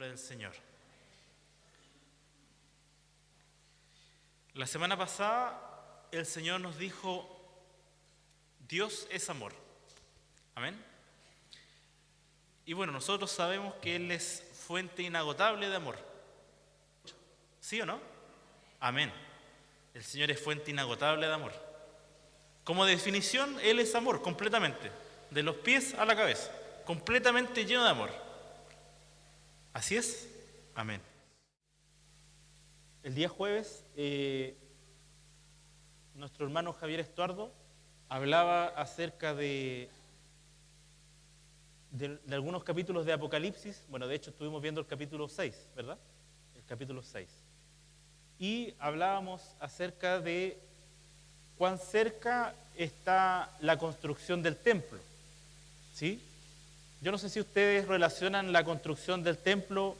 nombre del Señor. La semana pasada el Señor nos dijo, Dios es amor. Amén. Y bueno, nosotros sabemos que Él es fuente inagotable de amor. ¿Sí o no? Amén. El Señor es fuente inagotable de amor. Como definición, Él es amor completamente, de los pies a la cabeza, completamente lleno de amor. ¿Así es? Amén. El día jueves, nuestro hermano Javier Estuardo hablaba acerca de algunos capítulos de Apocalipsis. Bueno, de hecho estuvimos viendo el capítulo 6, ¿verdad? El capítulo 6. Y hablábamos acerca de cuán cerca está la construcción del templo, ¿sí? Yo no sé si ustedes relacionan la construcción del templo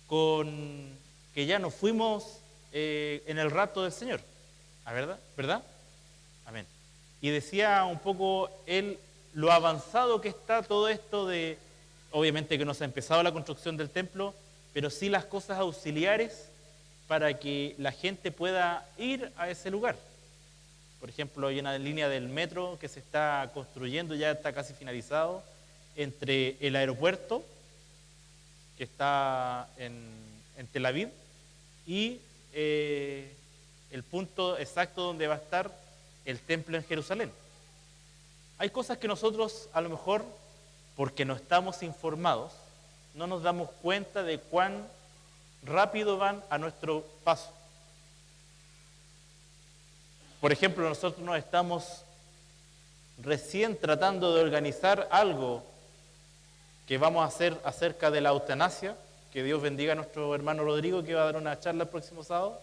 con que ya nos fuimos en el rapto del Señor, ¿verdad? Amén. Y decía un poco él lo avanzado que está todo esto de, obviamente que no se ha empezado la construcción del templo, pero sí las cosas auxiliares para que la gente pueda ir a ese lugar. Por ejemplo, hay una línea del metro que se está construyendo, ya está casi finalizado, entre el aeropuerto, que está en Tel Aviv, y el punto exacto donde va a estar el templo en Jerusalén. Hay cosas que nosotros, a lo mejor, porque no estamos informados, no nos damos cuenta de cuán rápido van a nuestro paso. Por ejemplo, nosotros nos estamos recién tratando de organizar algo que vamos a hacer acerca de la eutanasia, que Dios bendiga a nuestro hermano Rodrigo, que va a dar una charla el próximo sábado,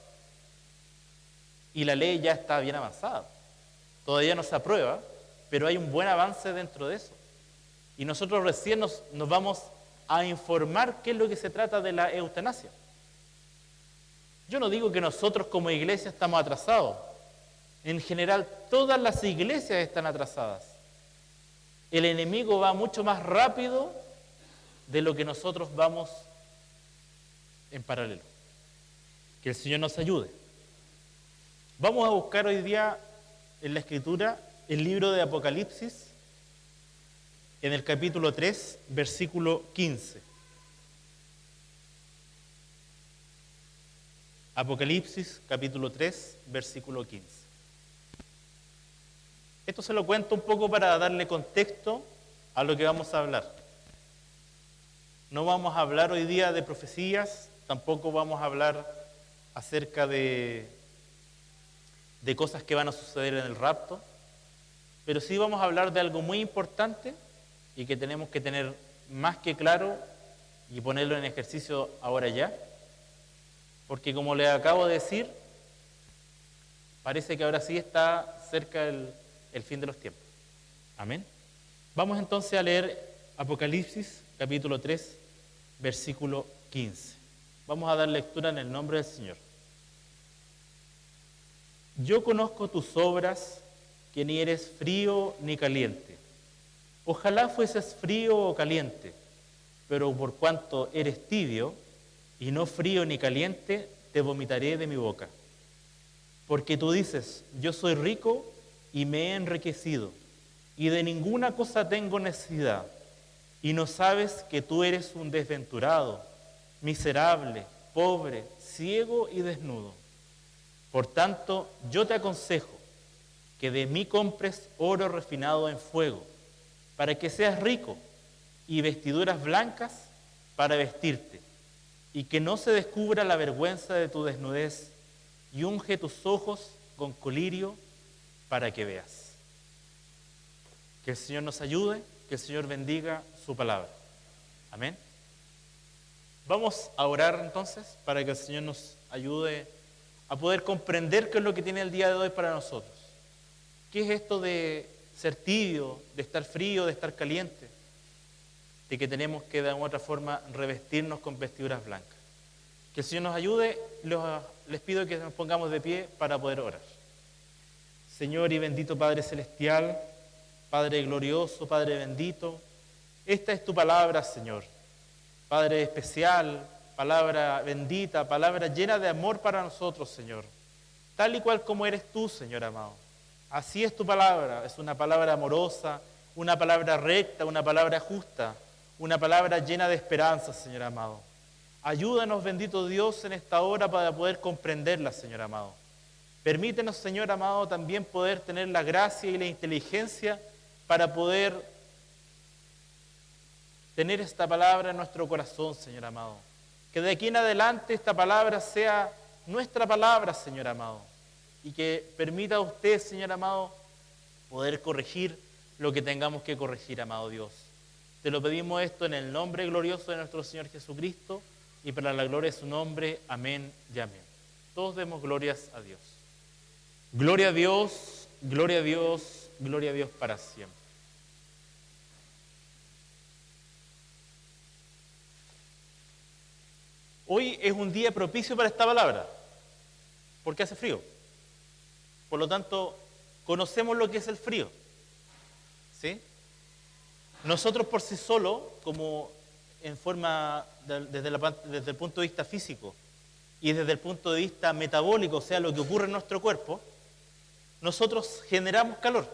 y la ley ya está bien avanzada. Todavía no se aprueba, pero hay un buen avance dentro de eso. Y nosotros recién nos vamos a informar qué es lo que se trata de la eutanasia. Yo no digo que nosotros como iglesia estamos atrasados. En general, todas las iglesias están atrasadas. El enemigo va mucho más rápido de lo que nosotros vamos en paralelo. Que el Señor nos ayude. Vamos a buscar hoy día en la Escritura el libro de Apocalipsis, en el capítulo 3, versículo 15. Apocalipsis, capítulo 3, versículo 15. Esto se lo cuento un poco para darle contexto a lo que vamos a hablar. No vamos a hablar hoy día de profecías, tampoco vamos a hablar acerca de cosas que van a suceder en el rapto, pero sí vamos a hablar de algo muy importante y que tenemos que tener más que claro y ponerlo en ejercicio ahora ya, porque como les acabo de decir, parece que ahora sí está cerca el fin de los tiempos. Amén. Vamos entonces a leer Apocalipsis, capítulo 3, versículo 15. Vamos a dar lectura en el nombre del Señor. Yo conozco tus obras, que ni eres frío ni caliente. Ojalá fueses frío o caliente, pero por cuanto eres tibio y no frío ni caliente, te vomitaré de mi boca. Porque tú dices, yo soy rico y me he enriquecido, y de ninguna cosa tengo necesidad, y no sabes que tú eres un desventurado, miserable, pobre, ciego y desnudo. Por tanto, yo te aconsejo que de mí compres oro refinado en fuego, para que seas rico, y vestiduras blancas para vestirte, y que no se descubra la vergüenza de tu desnudez, y unge tus ojos con colirio para que veas. Que el Señor nos ayude, que el Señor bendiga su palabra. Amén. Vamos a orar entonces para que el Señor nos ayude a poder comprender qué es lo que tiene el día de hoy para nosotros. ¿Qué es esto de ser tibio, de estar frío, de estar caliente? De que tenemos que de alguna otra forma revestirnos con vestiduras blancas. Que el Señor nos ayude, les pido que nos pongamos de pie para poder orar. Señor y bendito Padre Celestial, Padre glorioso, Padre bendito, esta es tu palabra, Señor. Padre especial, palabra bendita, palabra llena de amor para nosotros, Señor. Tal y cual como eres tú, Señor amado. Así es tu palabra, es una palabra amorosa, una palabra recta, una palabra justa, una palabra llena de esperanza, Señor amado. Ayúdanos, bendito Dios, en esta hora para poder comprenderla, Señor amado. Permítenos, Señor amado, también poder tener la gracia y la inteligencia para poder tener esta palabra en nuestro corazón, Señor amado. Que de aquí en adelante esta palabra sea nuestra palabra, Señor amado. Y que permita a usted, Señor amado, poder corregir lo que tengamos que corregir, amado Dios. Te lo pedimos esto en el nombre glorioso de nuestro Señor Jesucristo y para la gloria de su nombre. Amén y amén. Todos demos glorias a Dios. Gloria a Dios, gloria a Dios, gloria a Dios para siempre. Hoy es un día propicio para esta palabra, porque hace frío. Por lo tanto, conocemos lo que es el frío. ¿Sí? Nosotros por sí solos, como en forma desde el punto de vista físico y desde el punto de vista metabólico, o sea, lo que ocurre en nuestro cuerpo, nosotros generamos calor.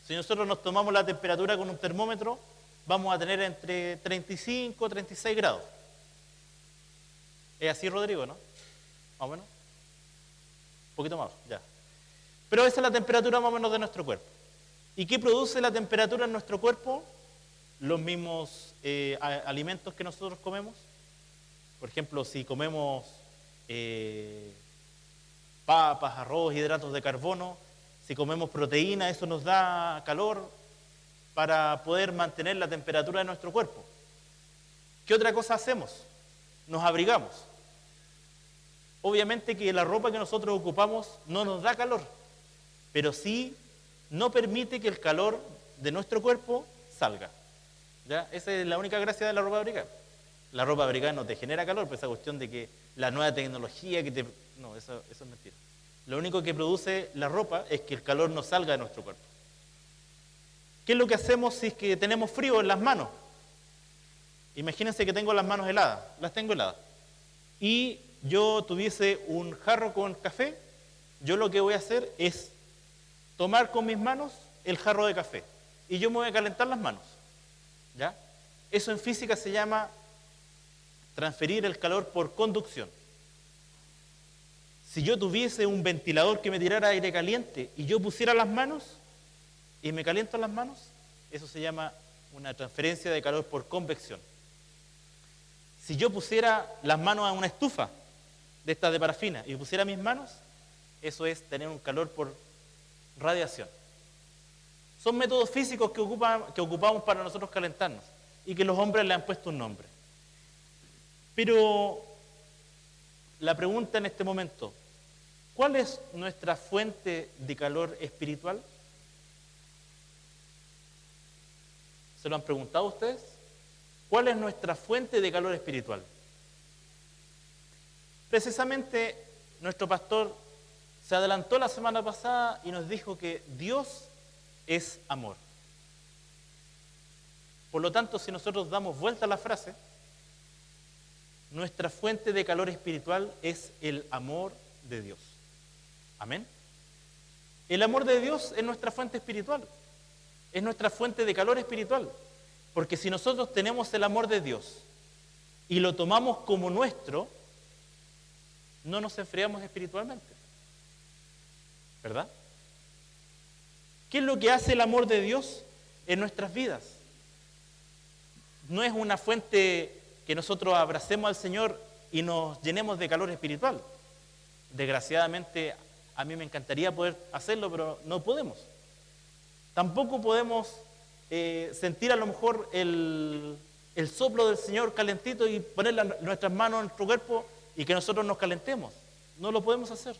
Si nosotros nos tomamos la temperatura con un termómetro, vamos a tener entre 35 y 36 grados. ¿Es así, Rodrigo, no? ¿Más o menos? Un poquito más, ya. Pero esa es la temperatura más o menos de nuestro cuerpo. ¿Y qué produce la temperatura en nuestro cuerpo? Los mismos alimentos que nosotros comemos. Por ejemplo, si comemos papas, arroz, hidratos de carbono, si comemos proteína, eso nos da calor para poder mantener la temperatura de nuestro cuerpo. ¿Qué otra cosa hacemos? Nos abrigamos. Obviamente que la ropa que nosotros ocupamos no nos da calor, pero sí no permite que el calor de nuestro cuerpo salga. ¿Ya? Esa es la única gracia de la ropa abrigada. La ropa abrigada no te genera calor, pues esa cuestión de que la nueva tecnología que te... No, eso es mentira. Lo único que produce la ropa es que el calor no salga de nuestro cuerpo. ¿Qué es lo que hacemos si es que tenemos frío en las manos? Imagínense que tengo las manos heladas, las tengo heladas. Y yo tuviese un jarro con café, yo lo que voy a hacer es tomar con mis manos el jarro de café. Y yo me voy a calentar las manos. ¿Ya? Eso en física se llama transferir el calor por conducción. Si yo tuviese un ventilador que me tirara aire caliente y yo pusiera las manos y me caliento las manos, eso se llama una transferencia de calor por convección. Si yo pusiera las manos a una estufa de estas de parafina y pusiera mis manos, eso es tener un calor por radiación. Son métodos físicos que ocupamos para nosotros calentarnos y que los hombres le han puesto un nombre. Pero la pregunta en este momento, ¿cuál es nuestra fuente de calor espiritual? ¿Se lo han preguntado ustedes? ¿Cuál es nuestra fuente de calor espiritual? Precisamente nuestro pastor se adelantó la semana pasada y nos dijo que Dios es amor. Por lo tanto, si nosotros damos vuelta a la frase, nuestra fuente de calor espiritual es el amor de Dios. Amén. El amor de Dios es nuestra fuente espiritual, es nuestra fuente de calor espiritual. Porque si nosotros tenemos el amor de Dios y lo tomamos como nuestro, no nos enfriamos espiritualmente. ¿Verdad? ¿Qué es lo que hace el amor de Dios en nuestras vidas? No es una fuente que nosotros abracemos al Señor y nos llenemos de calor espiritual. Desgraciadamente, a mí me encantaría poder hacerlo, pero no podemos. Tampoco podemos sentir a lo mejor el soplo del Señor calentito y poner nuestras manos en nuestro cuerpo y que nosotros nos calentemos. No lo podemos hacer.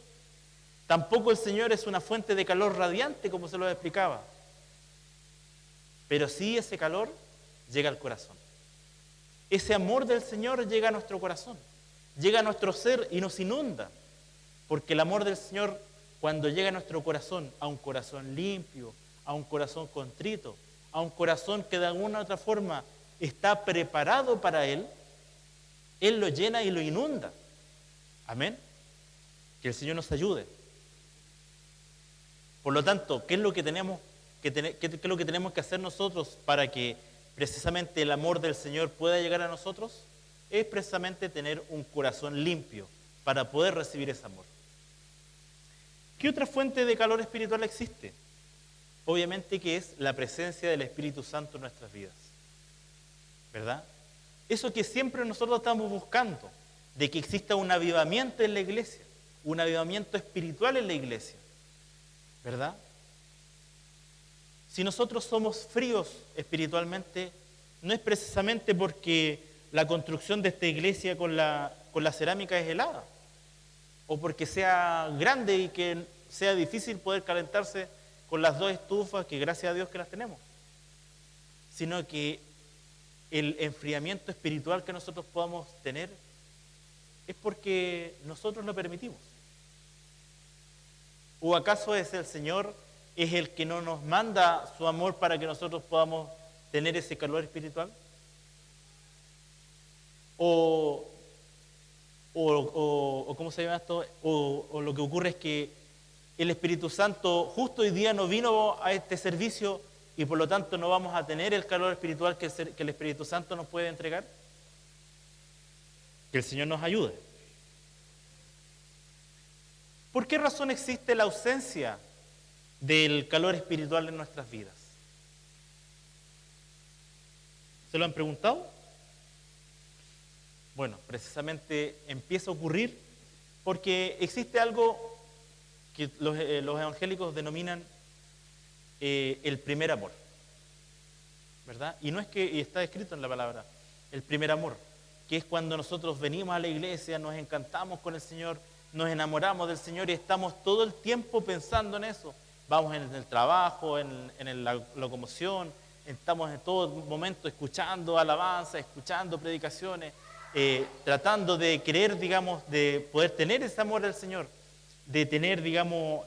Tampoco el Señor es una fuente de calor radiante, como se lo explicaba. Pero sí ese calor llega al corazón. Ese amor del Señor llega a nuestro corazón, llega a nuestro ser y nos inunda. Porque el amor del Señor, cuando llega a nuestro corazón, a un corazón limpio, a un corazón contrito, a un corazón que de alguna u otra forma está preparado para Él, Él lo llena y lo inunda. Amén. Que el Señor nos ayude. Por lo tanto, ¿qué es lo que tenemos que hacer nosotros para que precisamente el amor del Señor pueda llegar a nosotros? Es precisamente tener un corazón limpio para poder recibir ese amor. ¿Qué otra fuente de calor espiritual existe? Obviamente que es la presencia del Espíritu Santo en nuestras vidas. ¿Verdad? Eso que siempre nosotros estamos buscando, de que exista un avivamiento en la iglesia, un avivamiento espiritual en la iglesia. ¿Verdad? Si nosotros somos fríos espiritualmente, no es precisamente porque la construcción de esta iglesia con la cerámica es helada, o porque sea grande y que sea difícil poder calentarse con las 2 estufas, que gracias a Dios que las tenemos, sino que el enfriamiento espiritual que nosotros podamos tener es porque nosotros lo permitimos. ¿O acaso es el Señor el que no nos manda su amor para que nosotros podamos tener ese calor espiritual? ¿O cómo se llama esto? O lo que ocurre es que el Espíritu Santo justo hoy día no vino a este servicio y por lo tanto no vamos a tener el calor espiritual que el Espíritu Santo nos puede entregar. Que el Señor nos ayude. ¿Por qué razón existe la ausencia del calor espiritual en nuestras vidas? ¿Se lo han preguntado? Bueno, precisamente empieza a ocurrir porque existe algo que los evangélicos denominan el primer amor, ¿verdad? Y no es que, y está escrito en la palabra, el primer amor, que es cuando nosotros venimos a la iglesia, nos encantamos con el Señor, nos enamoramos del Señor y estamos todo el tiempo pensando en eso. Vamos en el trabajo, en la locomoción, estamos en todo momento escuchando alabanza, escuchando predicaciones, tratando de querer, digamos, de poder tener ese amor del Señor, de tener, digamos,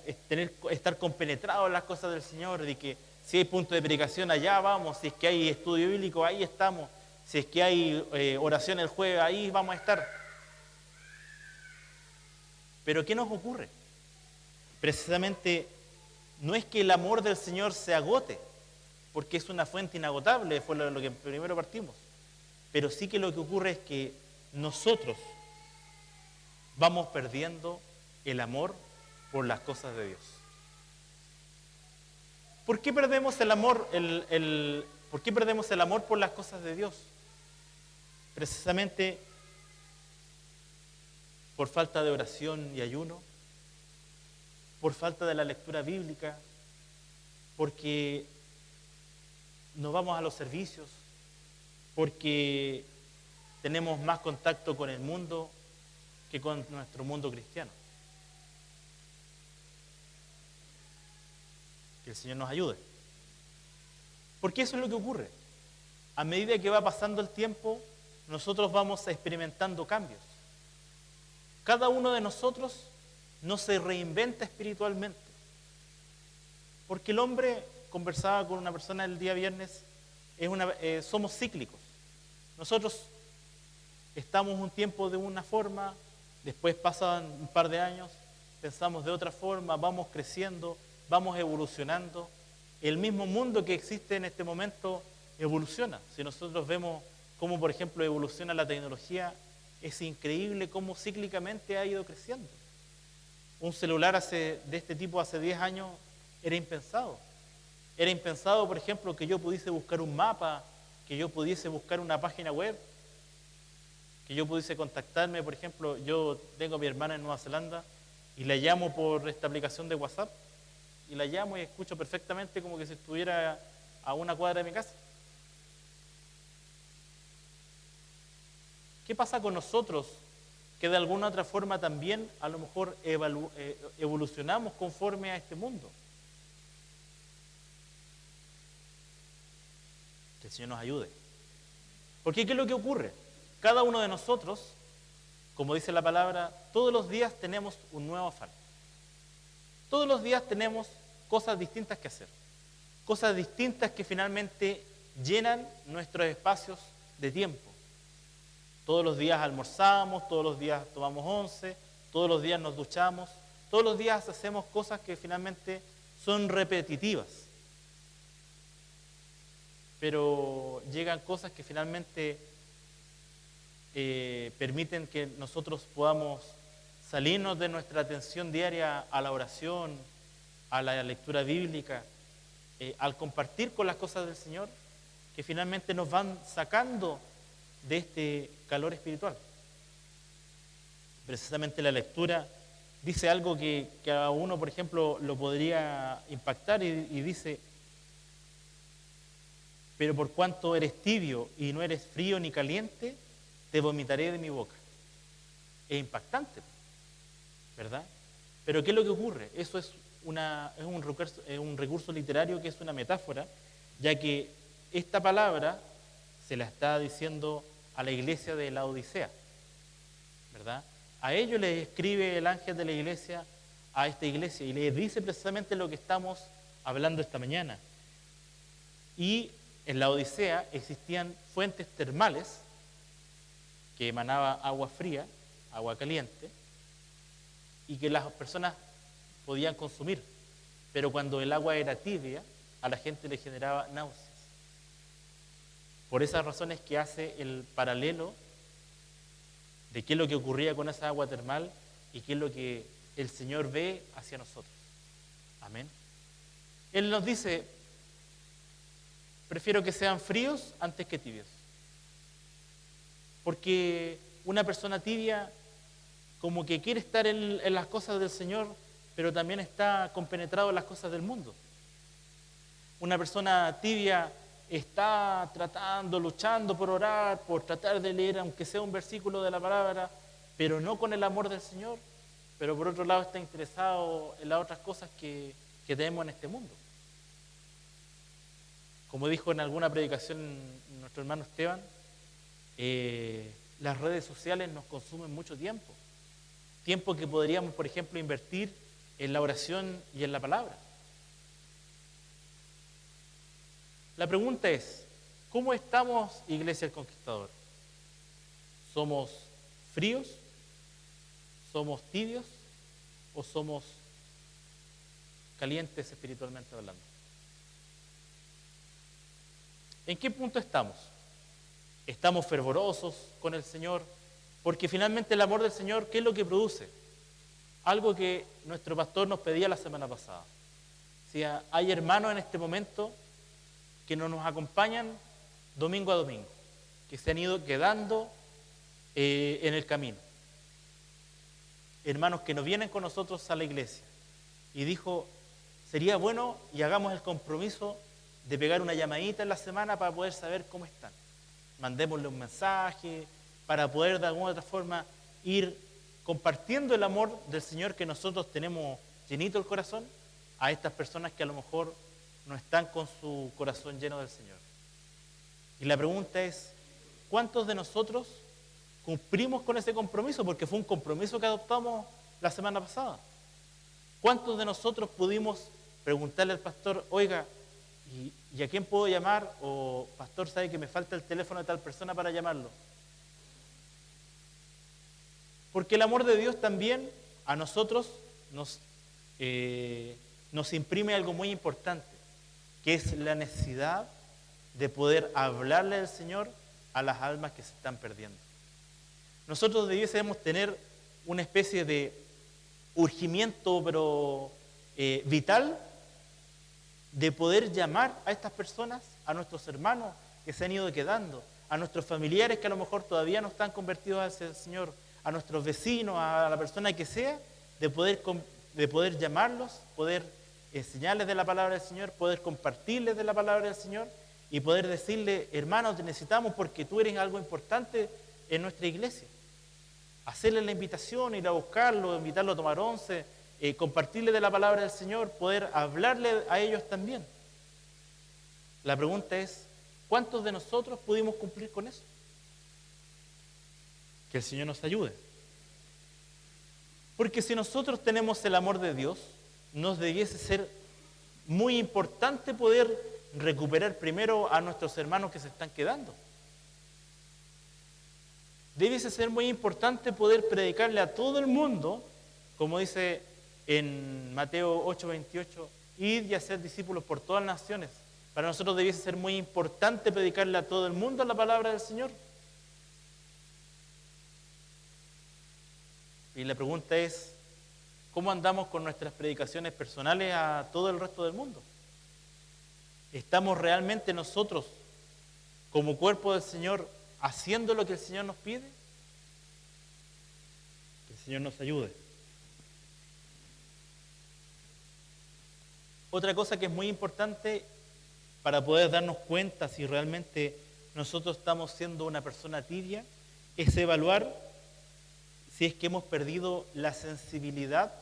estar compenetrados en las cosas del Señor, de que si hay punto de predicación, allá vamos, si es que hay estudio bíblico, ahí estamos, si es que hay oración el jueves, ahí vamos a estar. Pero ¿qué nos ocurre? Precisamente no es que el amor del Señor se agote, porque es una fuente inagotable, fue lo que primero partimos. Pero sí que lo que ocurre es que nosotros vamos perdiendo el amor por las cosas de Dios. ¿Por qué perdemos el amor, ¿por qué perdemos el amor por las cosas de Dios? Precisamente por falta de oración y ayuno, por falta de la lectura bíblica, porque no vamos a los servicios, porque tenemos más contacto con el mundo que con nuestro mundo cristiano. Que el Señor nos ayude. Porque eso es lo que ocurre. A medida que va pasando el tiempo, nosotros vamos experimentando cambios. Cada uno de nosotros no se reinventa espiritualmente. Porque el hombre, conversaba con una persona el día viernes, somos cíclicos. Nosotros estamos un tiempo de una forma, después pasan un par de años, pensamos de otra forma, vamos creciendo, vamos evolucionando. El mismo mundo que existe en este momento evoluciona. Si nosotros vemos cómo, por ejemplo, evoluciona la tecnología, es increíble cómo cíclicamente ha ido creciendo. Un celular de este tipo hace 10 años era impensado. Era impensado, por ejemplo, que yo pudiese buscar un mapa, que yo pudiese buscar una página web, que yo pudiese contactarme, por ejemplo, yo tengo a mi hermana en Nueva Zelanda y la llamo por esta aplicación de WhatsApp y la llamo y escucho perfectamente como que si estuviera a una cuadra de mi casa. ¿Qué pasa con nosotros que de alguna otra forma también a lo mejor evolucionamos conforme a este mundo? Que el Señor nos ayude. Porque ¿qué es lo que ocurre? Cada uno de nosotros, como dice la palabra, todos los días tenemos un nuevo afán. Todos los días tenemos cosas distintas que hacer. Cosas distintas que finalmente llenan nuestros espacios de tiempo. Todos los días almorzamos, todos los días tomamos once, todos los días nos duchamos, todos los días hacemos cosas que finalmente son repetitivas. Pero llegan cosas que finalmente permiten que nosotros podamos salirnos de nuestra atención diaria a la oración, a la lectura bíblica, al compartir con las cosas del Señor, que finalmente nos van sacando de este calor espiritual. Precisamente la lectura dice algo que a uno, por ejemplo, lo podría impactar y dice: pero por cuanto eres tibio y no eres frío ni caliente, te vomitaré de mi boca. Es impactante, ¿verdad? Pero ¿qué es lo que ocurre? Eso es un recurso literario que es una metáfora, ya que esta palabra se la está diciendo a la iglesia de la Odisea, ¿verdad? A ellos les escribe el ángel de la iglesia a esta iglesia y les dice precisamente lo que estamos hablando esta mañana. Y en la Odisea existían fuentes termales que emanaba agua fría, agua caliente, y que las personas podían consumir. Pero cuando el agua era tibia, a la gente le generaba náuseas. Por esas razones que hace el paralelo de qué es lo que ocurría con esa agua termal y qué es lo que el Señor ve hacia nosotros. Amén. Él nos dice: prefiero que sean fríos antes que tibios. Porque una persona tibia como que quiere estar en las cosas del Señor, pero también está compenetrado en las cosas del mundo. Una persona tibia está tratando, luchando por orar, por tratar de leer aunque sea un versículo de la palabra, pero no con el amor del Señor, pero por otro lado está interesado en las otras cosas que tenemos en este mundo. Como dijo en alguna predicación nuestro hermano Esteban, las redes sociales nos consumen mucho tiempo. Tiempo que podríamos, por ejemplo, invertir en la oración y en la palabra. La pregunta es: ¿cómo estamos, Iglesia del Conquistador? ¿Somos fríos? ¿Somos tibios? ¿O somos calientes espiritualmente hablando? ¿En qué punto estamos? ¿Estamos fervorosos con el Señor? Porque finalmente el amor del Señor, ¿qué es lo que produce? Algo que nuestro pastor nos pedía la semana pasada. Si hay hermanos en este momento que no nos acompañan domingo a domingo, que se han ido quedando en el camino. Hermanos que no vienen con nosotros a la iglesia. Y dijo: sería bueno y hagamos el compromiso de pegar una llamadita en la semana para poder saber cómo están. Mandémosle un mensaje para poder de alguna otra forma ir compartiendo el amor del Señor que nosotros tenemos llenito el corazón a estas personas que a lo mejor no están con su corazón lleno del Señor. Y la pregunta es: ¿cuántos de nosotros cumplimos con ese compromiso? Porque fue un compromiso que adoptamos la semana pasada. ¿Cuántos de nosotros pudimos preguntarle al pastor: oiga, ¿y a quién puedo llamar? O pastor, ¿sabe que me falta el teléfono de tal persona para llamarlo? Porque el amor de Dios también a nosotros nos imprime algo muy importante, que es la necesidad de poder hablarle al Señor a las almas que se están perdiendo. Nosotros debiésemos tener una especie de urgimiento, pero vital, de poder llamar a estas personas, a nuestros hermanos que se han ido quedando, a nuestros familiares que a lo mejor todavía no están convertidos hacia el Señor, a nuestros vecinos, a la persona que sea, de poder llamarlos, poder enseñarles de la palabra del Señor, poder compartirles de la palabra del Señor y poder decirle: hermanos, te necesitamos porque tú eres algo importante en nuestra iglesia. Hacerles la invitación, ir a buscarlo, invitarlo a tomar once, compartirle de la palabra del Señor, poder hablarle a ellos también. La pregunta es: ¿cuántos de nosotros pudimos cumplir con eso? Que el Señor nos ayude. Porque si nosotros tenemos el amor de Dios, nos debiese ser muy importante poder recuperar primero a nuestros hermanos que se están quedando. Debe ser muy importante poder predicarle a todo el mundo, como dice en Mateo 8:28, id y hacer discípulos por todas las naciones. Para nosotros debiese ser muy importante predicarle a todo el mundo la palabra del Señor. Y la pregunta es, ¿cómo andamos con nuestras predicaciones personales a todo el resto del mundo? ¿Estamos realmente nosotros, como cuerpo del Señor, haciendo lo que el Señor nos pide? Que el Señor nos ayude. Otra cosa que es muy importante para poder darnos cuenta si realmente nosotros estamos siendo una persona tibia es evaluar si es que hemos perdido la sensibilidad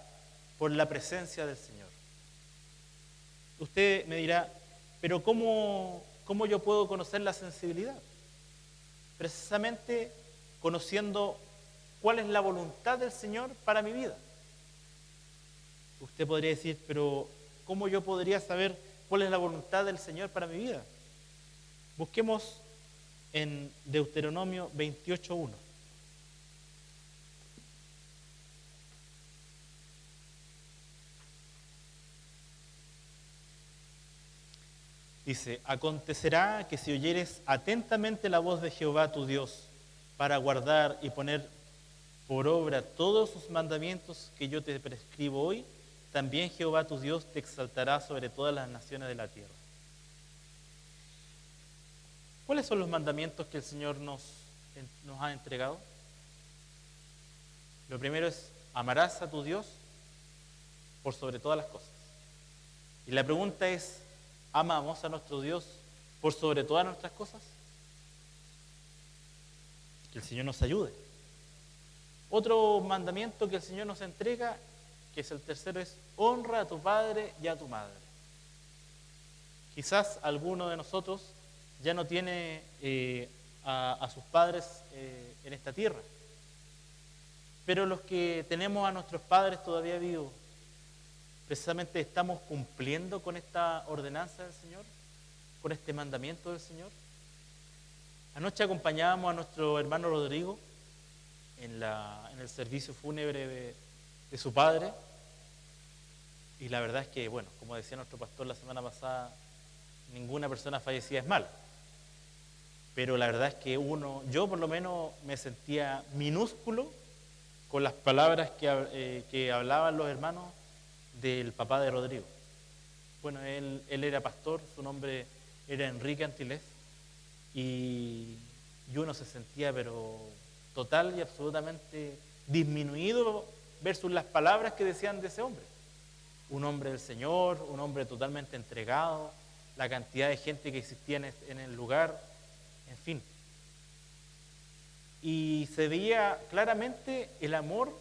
por la presencia del Señor. Usted me dirá, pero ¿cómo yo puedo conocer la sensibilidad? Precisamente conociendo cuál es la voluntad del Señor para mi vida. Usted podría decir, pero ¿cómo yo podría saber cuál es la voluntad del Señor para mi vida? Busquemos en Deuteronomio 28:1. Dice, acontecerá que si oyeres atentamente la voz de Jehová tu Dios para guardar y poner por obra todos sus mandamientos que yo te prescribo hoy, también Jehová tu Dios te exaltará sobre todas las naciones de la tierra. ¿Cuáles son los mandamientos que el Señor nos ha entregado? Lo primero es, amarás a tu Dios por sobre todas las cosas. Y la pregunta es, ¿amamos a nuestro Dios por sobre todas nuestras cosas? Que el Señor nos ayude. Otro mandamiento que el Señor nos entrega, que es el tercero, es honra a tu padre y a tu madre. Quizás alguno de nosotros ya no tiene a sus padres en esta tierra, pero los que tenemos a nuestros padres todavía vivos, precisamente estamos cumpliendo con esta ordenanza del Señor, con este mandamiento del Señor. Anoche acompañábamos a nuestro hermano Rodrigo en el servicio fúnebre de su padre, y la verdad es que, bueno, como decía nuestro pastor la semana pasada, ninguna persona fallecida es mala, pero la verdad es que yo por lo menos me sentía minúsculo con las palabras que hablaban los hermanos del papá de Rodrigo. Bueno, él era pastor, su nombre era Enrique Antilés, y uno se sentía pero total y absolutamente disminuido versus las palabras que decían de ese hombre. Un hombre del Señor, un hombre totalmente entregado, la cantidad de gente que existía en el lugar, en fin. Y se veía claramente el amor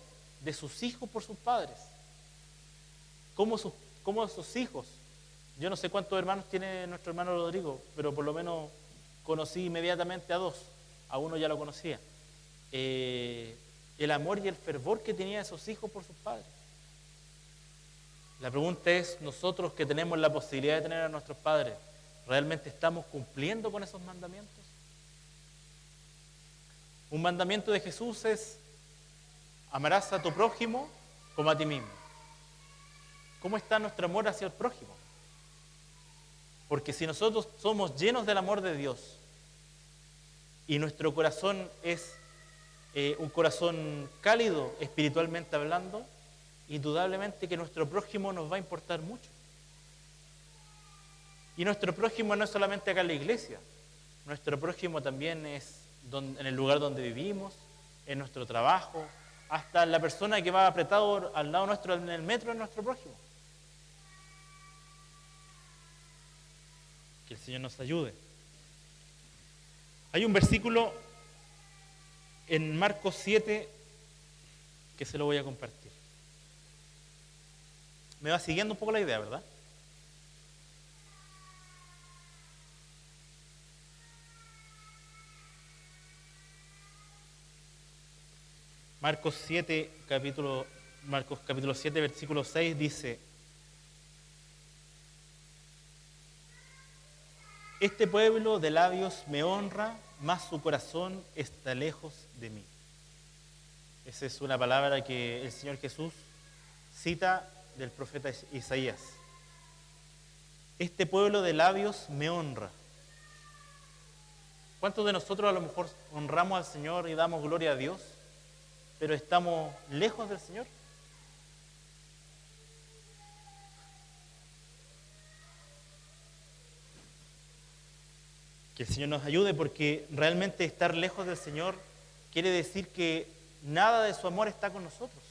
de sus hijos por sus padres. Cómo sus hijos, yo no sé cuántos hermanos tiene nuestro hermano Rodrigo, pero por lo menos conocí inmediatamente a dos, a uno ya lo conocía. El amor y el fervor que tenían esos hijos por sus padres. La pregunta es, nosotros que tenemos la posibilidad de tener a nuestros padres, ¿realmente estamos cumpliendo con esos mandamientos? Un mandamiento de Jesús es, amarás a tu prójimo como a ti mismo. ¿Cómo está nuestro amor hacia el prójimo? Porque si nosotros somos llenos del amor de Dios y nuestro corazón es un corazón cálido espiritualmente hablando, indudablemente que nuestro prójimo nos va a importar mucho. Y nuestro prójimo no es solamente acá en la iglesia, nuestro prójimo también es en el lugar donde vivimos, en nuestro trabajo, hasta la persona que va apretado al lado nuestro en el metro es nuestro prójimo. Que el Señor nos ayude. Hay un versículo en Marcos 7 que se lo voy a compartir. Me va siguiendo un poco la idea, ¿verdad? Marcos capítulo 7, versículo 6 dice: Este pueblo de labios me honra, mas su corazón está lejos de mí. Esa es una palabra que el Señor Jesús cita del profeta Isaías. Este pueblo de labios me honra. ¿Cuántos de nosotros a lo mejor honramos al Señor y damos gloria a Dios, pero estamos lejos del Señor? Que el Señor nos ayude, porque realmente estar lejos del Señor quiere decir que nada de su amor está con nosotros.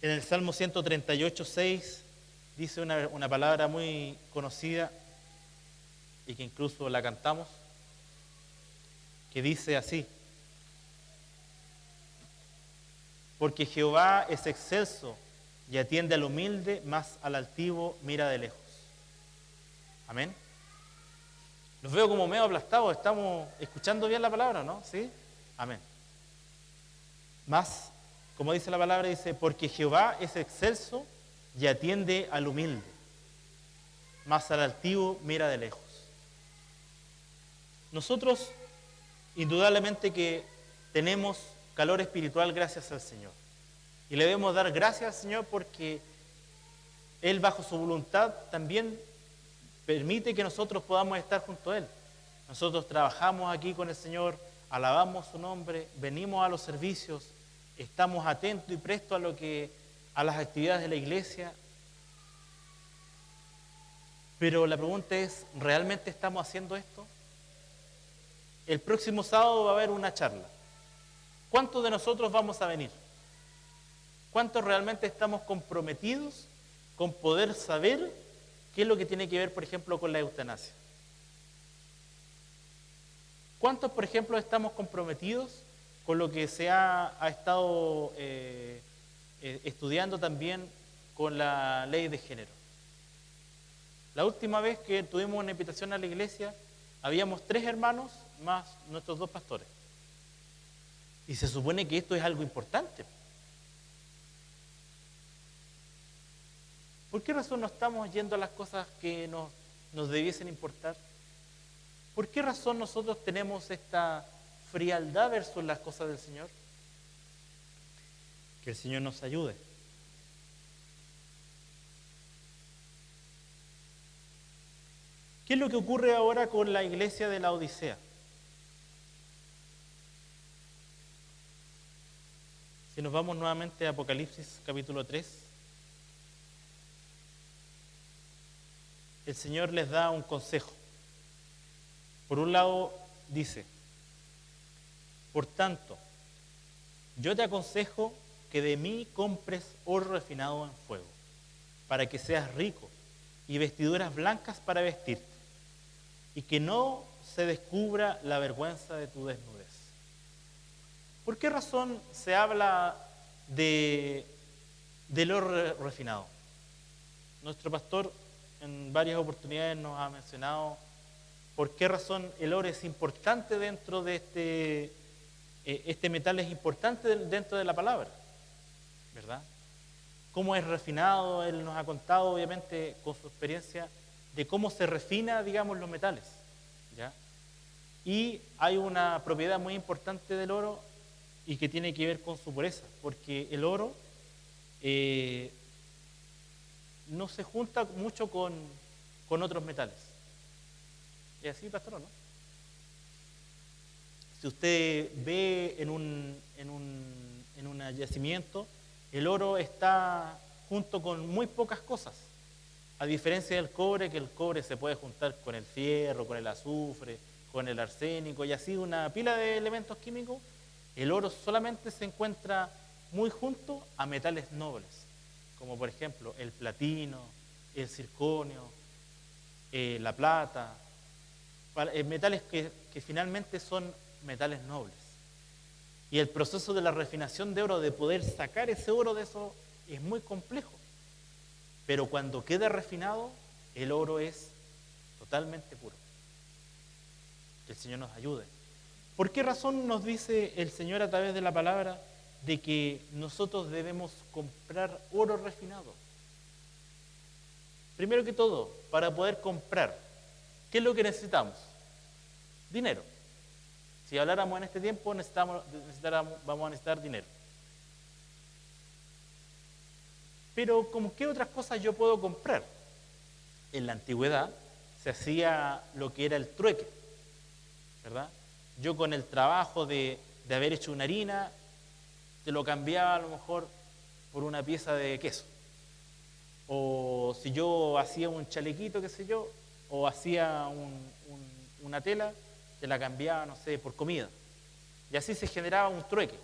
En el Salmo 138:6 dice una palabra muy conocida y que incluso la cantamos, que dice así: porque Jehová es excelso y atiende al humilde, mas al altivo mira de lejos. Amén. Los veo como medio aplastados. ¿Estamos escuchando bien la palabra, no? ¿Sí? Amén. Más, como dice la palabra, dice, porque Jehová es excelso y atiende al humilde, mas al altivo mira de lejos. Nosotros, indudablemente que tenemos calor espiritual gracias al Señor. Y le debemos dar gracias al Señor porque Él, bajo su voluntad, también permite que nosotros podamos estar junto a Él. Nosotros trabajamos aquí con el Señor, alabamos su nombre, venimos a los servicios, estamos atentos y prestos a las actividades de la iglesia. Pero la pregunta es, ¿realmente estamos haciendo esto? El próximo sábado va a haber una charla. ¿Cuántos de nosotros vamos a venir? ¿Cuántos realmente estamos comprometidos con poder saber qué es lo que tiene que ver, por ejemplo, con la eutanasia? ¿Cuántos, por ejemplo, estamos comprometidos con lo que se ha estado estudiando también con la ley de género? La última vez que tuvimos una invitación a la iglesia, habíamos 3 hermanos más nuestros 2 pastores. Y se supone que esto es algo importante. ¿Por qué razón no estamos yendo a las cosas que nos debiesen importar? ¿Por qué razón nosotros tenemos esta frialdad versus las cosas del Señor? Que el Señor nos ayude. ¿Qué es lo que ocurre ahora con la iglesia de la Odisea? Si nos vamos nuevamente a Apocalipsis capítulo 3, el Señor les da un consejo. Por un lado dice, por tanto, yo te aconsejo que de mí compres oro refinado en fuego, para que seas rico, y vestiduras blancas para vestirte, y que no se descubra la vergüenza de tu desnudez. ¿Por qué razón se habla del oro refinado? Nuestro pastor en varias oportunidades nos ha mencionado por qué razón el oro es importante dentro de este metal es importante dentro de la palabra, ¿verdad? Cómo es refinado, él nos ha contado obviamente con su experiencia de cómo se refina, digamos, los metales, ¿ya? Y hay una propiedad muy importante del oro y que tiene que ver con su pureza, porque el oro no se junta mucho con otros metales. ¿Es así, pastor, o no? Si usted ve en un yacimiento, el oro está junto con muy pocas cosas, a diferencia del cobre, que el cobre se puede juntar con el fierro, con el azufre, con el arsénico y así una pila de elementos químicos. El oro solamente se encuentra muy junto a metales nobles, como por ejemplo el platino, el circonio, la plata, metales que finalmente son metales nobles. Y el proceso de la refinación de oro, de poder sacar ese oro de eso, es muy complejo. Pero cuando queda refinado, el oro es totalmente puro. Que el Señor nos ayude. ¿Por qué razón nos dice el Señor a través de la palabra de que nosotros debemos comprar oro refinado? Primero que todo, para poder comprar, ¿Qué es lo que necesitamos? Dinero. Si habláramos en este tiempo, vamos a necesitar dinero. Pero, ¿cómo qué otras cosas yo puedo comprar? En la antigüedad se hacía lo que era el trueque, ¿verdad? Yo con el trabajo de haber hecho una harina, te lo cambiaba a lo mejor por una pieza de queso. O si yo hacía un chalequito, qué sé yo, o hacía una tela, te la cambiaba, no sé, por comida. Y así se generaba un trueque.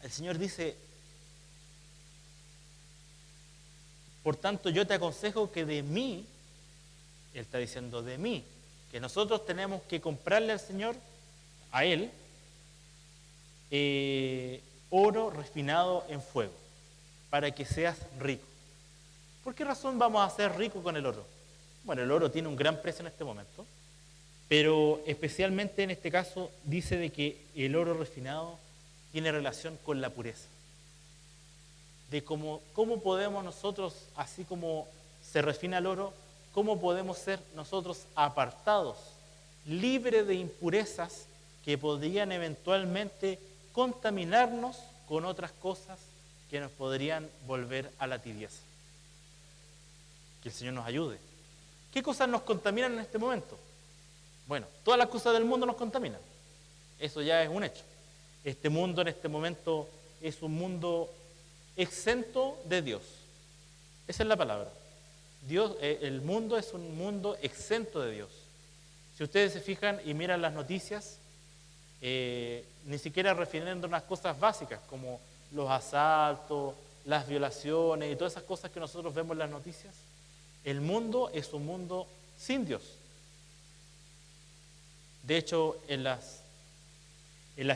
El Señor dice, por tanto yo te aconsejo que de mí, Él está diciendo de mí, que nosotros tenemos que comprarle al Señor, a Él, oro refinado en fuego, para que seas rico. ¿Por qué razón vamos a ser ricos con el oro? Bueno, el oro tiene un gran precio en este momento, pero especialmente en este caso dice de que el oro refinado tiene relación con la pureza. De cómo podemos nosotros, así como se refina el oro, cómo podemos ser nosotros apartados, libres de impurezas que podrían eventualmente contaminarnos con otras cosas que nos podrían volver a la tibieza. Que el Señor nos ayude. ¿Qué cosas nos contaminan en este momento? Bueno, todas las cosas del mundo nos contaminan. Eso ya es un hecho. Este mundo en este momento es un mundo exento de Dios. Esa es la palabra. El mundo es un mundo exento de Dios. Si ustedes se fijan y miran las noticias, ni siquiera refiriendo a unas cosas básicas como los asaltos, las violaciones y todas esas cosas que nosotros vemos en las noticias, el mundo es un mundo sin Dios. De hecho, en las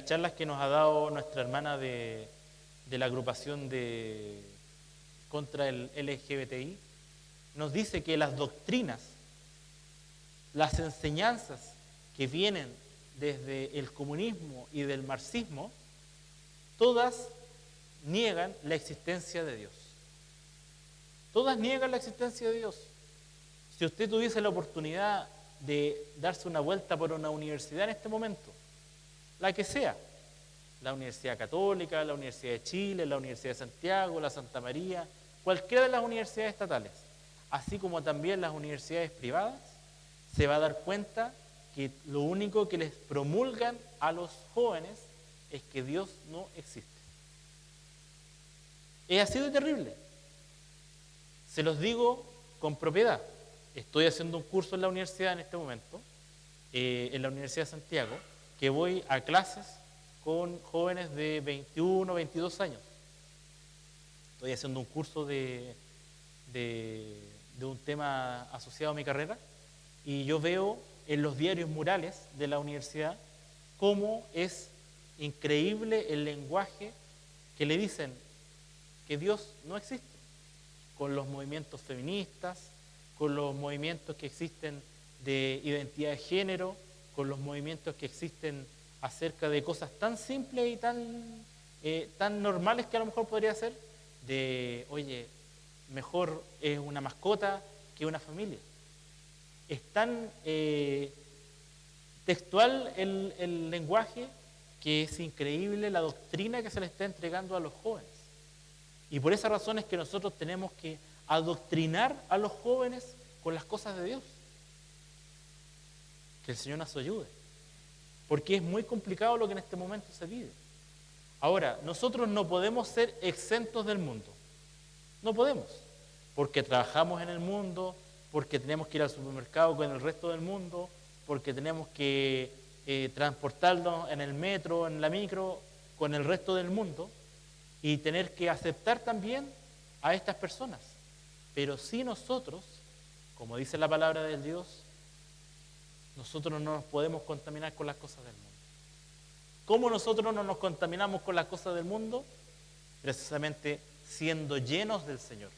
charlas que nos ha dado nuestra hermana de la agrupación contra el LGBTI, nos dice que las doctrinas, las enseñanzas que vienen desde el comunismo y del marxismo, todas niegan la existencia de Dios. Todas niegan la existencia de Dios. Si usted tuviese la oportunidad de darse una vuelta por una universidad en este momento, la que sea, la Universidad Católica, la Universidad de Chile, la Universidad de Santiago, la Santa María, cualquiera de las universidades estatales, así como también las universidades privadas, se va a dar cuenta que lo único que les promulgan a los jóvenes es que Dios no existe. Es así de terrible. Se los digo con propiedad. Estoy haciendo un curso en la universidad en este momento, en la Universidad de Santiago, que voy a clases con jóvenes de 21, 22 años. Estoy haciendo un curso de un tema asociado a mi carrera y yo veo en los diarios murales de la universidad cómo es increíble el lenguaje que le dicen que Dios no existe, con los movimientos feministas, con los movimientos que existen de identidad de género, con los movimientos que existen acerca de cosas tan simples y tan normales que a lo mejor podría ser, de, oye, mejor es una mascota que una familia. Es tan textual el lenguaje que es increíble la doctrina que se le está entregando a los jóvenes. Y por esa razón es que nosotros tenemos que adoctrinar a los jóvenes con las cosas de Dios. Que el Señor nos ayude. Porque es muy complicado lo que en este momento se vive. Ahora, nosotros no podemos ser exentos del mundo. No podemos. Porque trabajamos en el mundo, porque tenemos que ir al supermercado con el resto del mundo, porque tenemos que transportarnos en el metro, en la micro, con el resto del mundo, y tener que aceptar también a estas personas. Pero si nosotros, como dice la palabra de Dios, nosotros no nos podemos contaminar con las cosas del mundo. ¿Cómo nosotros no nos contaminamos con las cosas del mundo? Precisamente siendo llenos del Señor,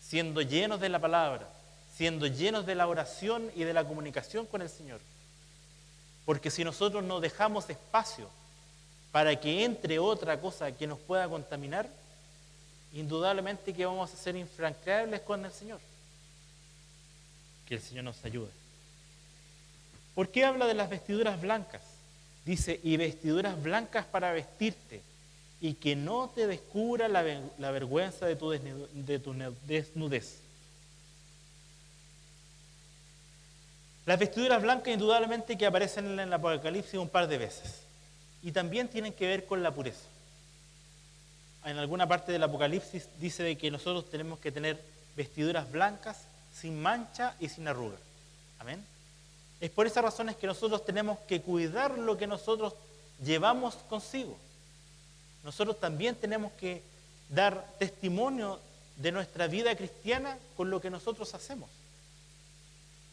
siendo llenos de la palabra, siendo llenos de la oración y de la comunicación con el Señor. Porque si nosotros no dejamos espacio para que entre otra cosa que nos pueda contaminar, indudablemente que vamos a ser infranqueables con el Señor. Que el Señor nos ayude. ¿Por qué habla de las vestiduras blancas? Dice, y vestiduras blancas para vestirte, y que no te descubra la vergüenza de tu desnudez. Las vestiduras blancas indudablemente que aparecen en el Apocalipsis un par de veces, y también tienen que ver con la pureza. En alguna parte del Apocalipsis dice de que nosotros tenemos que tener vestiduras blancas, sin mancha y sin arruga. Amén. Es por esas razones que nosotros tenemos que cuidar lo que nosotros llevamos consigo. Nosotros también tenemos que dar testimonio de nuestra vida cristiana con lo que nosotros hacemos.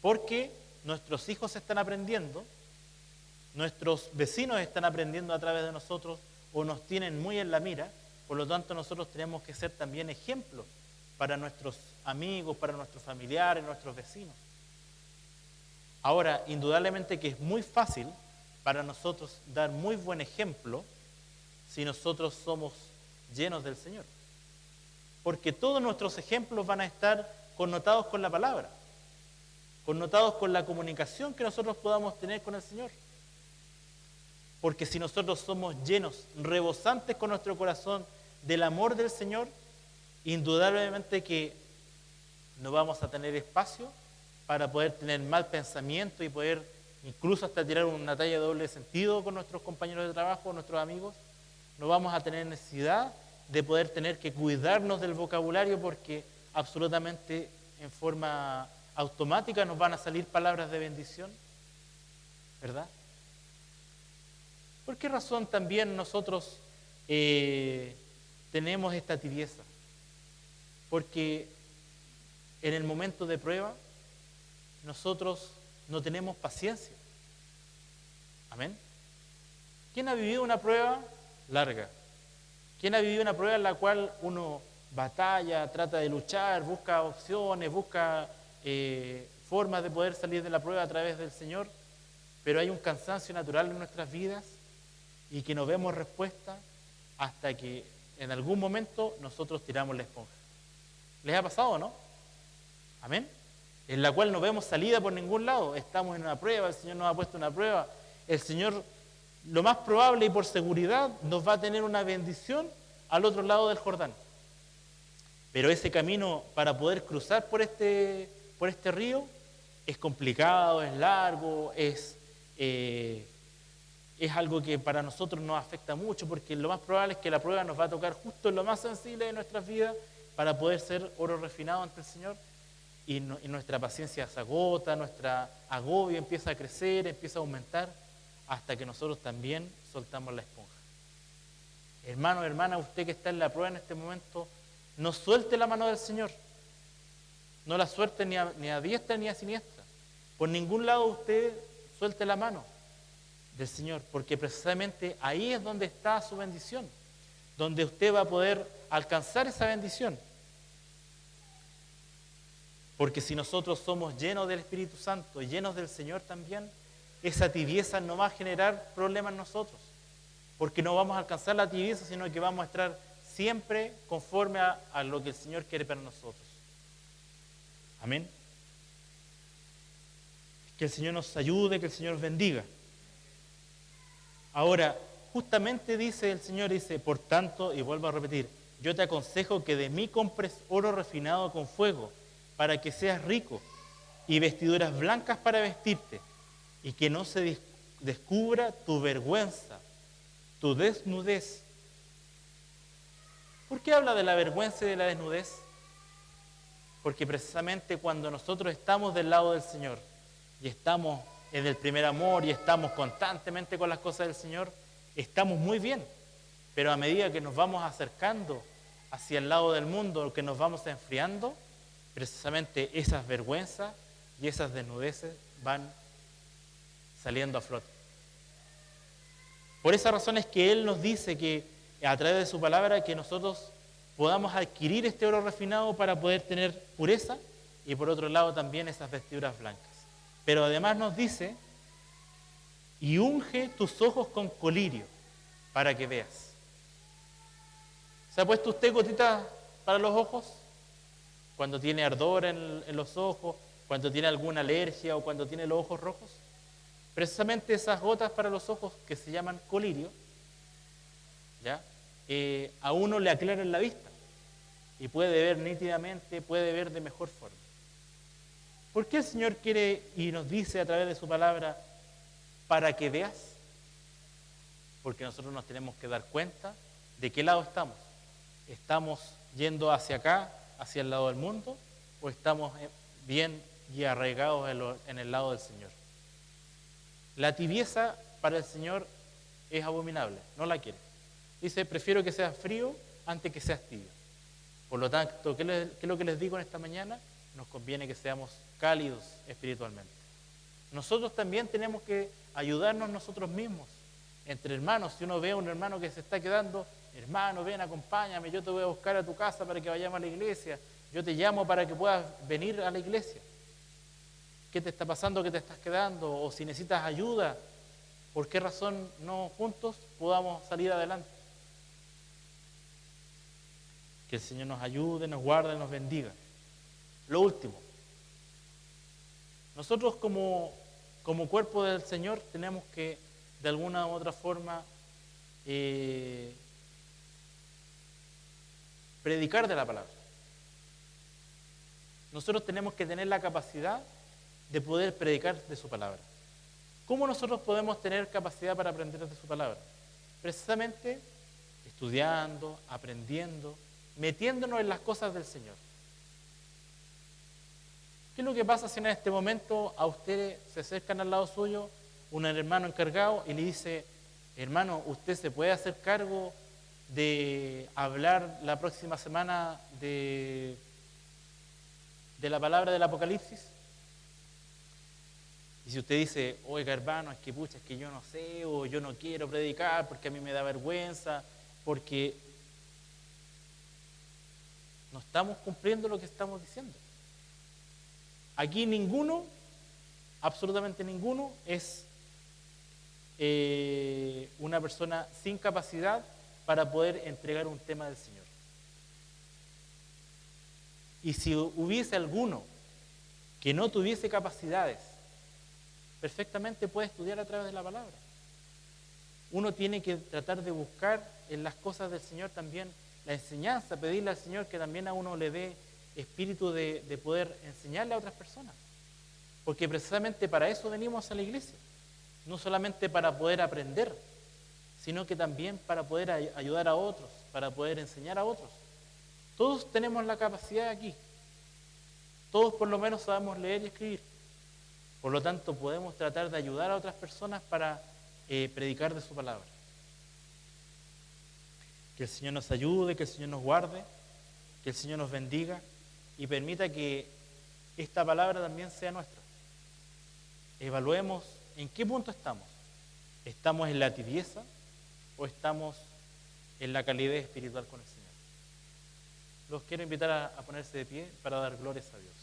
Porque nuestros hijos están aprendiendo, nuestros vecinos están aprendiendo a través de nosotros o nos tienen muy en la mira, por lo tanto nosotros tenemos que ser también ejemplos para nuestros amigos, para nuestros familiares, nuestros vecinos. Ahora, indudablemente que es muy fácil para nosotros dar muy buen ejemplo si nosotros somos llenos del Señor. Porque todos nuestros ejemplos van a estar connotados con la palabra, connotados con la comunicación que nosotros podamos tener con el Señor. Porque si nosotros somos llenos, rebosantes con nuestro corazón del amor del Señor, indudablemente que no vamos a tener espacio para poder tener mal pensamiento y poder incluso hasta tirar una talla de doble sentido con nuestros compañeros de trabajo, nuestros amigos. No vamos a tener necesidad de poder tener que cuidarnos del vocabulario porque absolutamente en forma automática nos van a salir palabras de bendición, ¿verdad? ¿Por qué razón también nosotros tenemos esta tibieza? Porque en el momento de prueba nosotros no tenemos paciencia. Amén. ¿Quién ha vivido una prueba larga? ¿Quién ha vivido una prueba en la cual uno batalla, trata de luchar, busca opciones, busca formas de poder salir de la prueba a través del Señor, pero hay un cansancio natural en nuestras vidas y que no vemos respuesta hasta que en algún momento nosotros tiramos la esponja? ¿Les ha pasado o no? Amén. En la cual no vemos salida por ningún lado. Estamos en una prueba, el Señor nos ha puesto una prueba. El Señor, lo más probable y por seguridad, nos va a tener una bendición al otro lado del Jordán. Pero ese camino para poder cruzar por este río es complicado, es largo, es algo que para nosotros nos afecta mucho porque lo más probable es que la prueba nos va a tocar justo en lo más sensible de nuestras vidas para poder ser oro refinado ante el Señor. Y nuestra paciencia se agota, nuestra agobio empieza a crecer, empieza a aumentar, hasta que nosotros también soltamos la esponja. Hermano, hermana, usted que está en la prueba en este momento, no suelte la mano del Señor. No la suelte ni a diestra ni a siniestra. Por ningún lado usted suelte la mano del Señor, porque precisamente ahí es donde está su bendición, donde usted va a poder alcanzar esa bendición. Porque si nosotros somos llenos del Espíritu Santo, llenos del Señor también, esa tibieza no va a generar problemas en nosotros. Porque no vamos a alcanzar la tibieza, sino que vamos a estar siempre conforme a lo que el Señor quiere para nosotros. Amén. Que el Señor nos ayude, que el Señor nos bendiga. Ahora, justamente dice el Señor, dice, por tanto, y vuelvo a repetir, yo te aconsejo que de mí compres oro refinado con fuego, para que seas rico, y vestiduras blancas para vestirte, y que no se descubra tu vergüenza, tu desnudez. ¿Por qué habla de la vergüenza y de la desnudez? Porque precisamente cuando nosotros estamos del lado del Señor, y estamos en el primer amor, y estamos constantemente con las cosas del Señor, estamos muy bien, pero a medida que nos vamos acercando hacia el lado del mundo, que nos vamos enfriando, precisamente esas vergüenzas y esas desnudeces van saliendo a flote. Por esa razón es que Él nos dice que a través de su palabra que nosotros podamos adquirir este oro refinado para poder tener pureza y por otro lado también esas vestiduras blancas. Pero además nos dice, y unge tus ojos con colirio para que veas. ¿Se ha puesto usted gotitas para los ojos? Cuando tiene ardor en los ojos, cuando tiene alguna alergia o cuando tiene los ojos rojos. Precisamente esas gotas para los ojos que se llaman colirio, ¿ya? A uno le aclaran la vista y puede ver nítidamente, puede ver de mejor forma. ¿Por qué el Señor quiere y nos dice a través de su palabra para que veas? Porque nosotros nos tenemos que dar cuenta de qué lado estamos. ¿Estamos yendo hacia acá, hacia el lado del mundo, o estamos bien y arraigados en el lado del Señor? La tibieza para el Señor es abominable, no la quiere. Dice, prefiero que seas frío antes que seas tibio. Por lo tanto, ¿qué es lo que les digo en esta mañana? Nos conviene que seamos cálidos espiritualmente. Nosotros también tenemos que ayudarnos nosotros mismos, entre hermanos. Si uno ve a un hermano que se está quedando, hermano, ven, acompáñame, yo te voy a buscar a tu casa para que vayamos a la iglesia, yo te llamo para que puedas venir a la iglesia. ¿Qué te está pasando? ¿Qué te estás quedando? O si necesitas ayuda, ¿por qué razón no juntos podamos salir adelante? Que el Señor nos ayude, nos guarde, nos bendiga. Lo último, nosotros como cuerpo del Señor tenemos que de alguna u otra forma predicar de la palabra. Nosotros tenemos que tener la capacidad de poder predicar de su palabra. ¿Cómo nosotros podemos tener capacidad para aprender de su palabra? Precisamente estudiando, aprendiendo, metiéndonos en las cosas del Señor. ¿Qué es lo que pasa si en este momento a ustedes se acercan al lado suyo un hermano encargado y le dice, hermano, usted se puede hacer cargo de hablar la próxima semana de la palabra del Apocalipsis? Y si usted dice, oiga hermano, es que pucha, es que yo no sé, o yo no quiero predicar porque a mí me da vergüenza, porque no estamos cumpliendo lo que estamos diciendo. Aquí ninguno, absolutamente ninguno, es una persona sin capacidad para poder entregar un tema del Señor. Y si hubiese alguno que no tuviese capacidades, perfectamente puede estudiar a través de la palabra. Uno tiene que tratar de buscar en las cosas del Señor también la enseñanza, pedirle al Señor que también a uno le dé espíritu de poder enseñarle a otras personas. Porque precisamente para eso venimos a la iglesia. No solamente para poder aprender, sino que también para poder ayudar a otros, para poder enseñar a otros. Todos tenemos la capacidad aquí. Todos por lo menos sabemos leer y escribir. Por lo tanto, podemos tratar de ayudar a otras personas para predicar de su palabra. Que el Señor nos ayude, que el Señor nos guarde, que el Señor nos bendiga y permita que esta palabra también sea nuestra. Evaluemos en qué punto estamos. ¿Estamos en la tibieza o estamos en la calidez espiritual con el Señor? Los quiero invitar a ponerse de pie para dar glorias a Dios.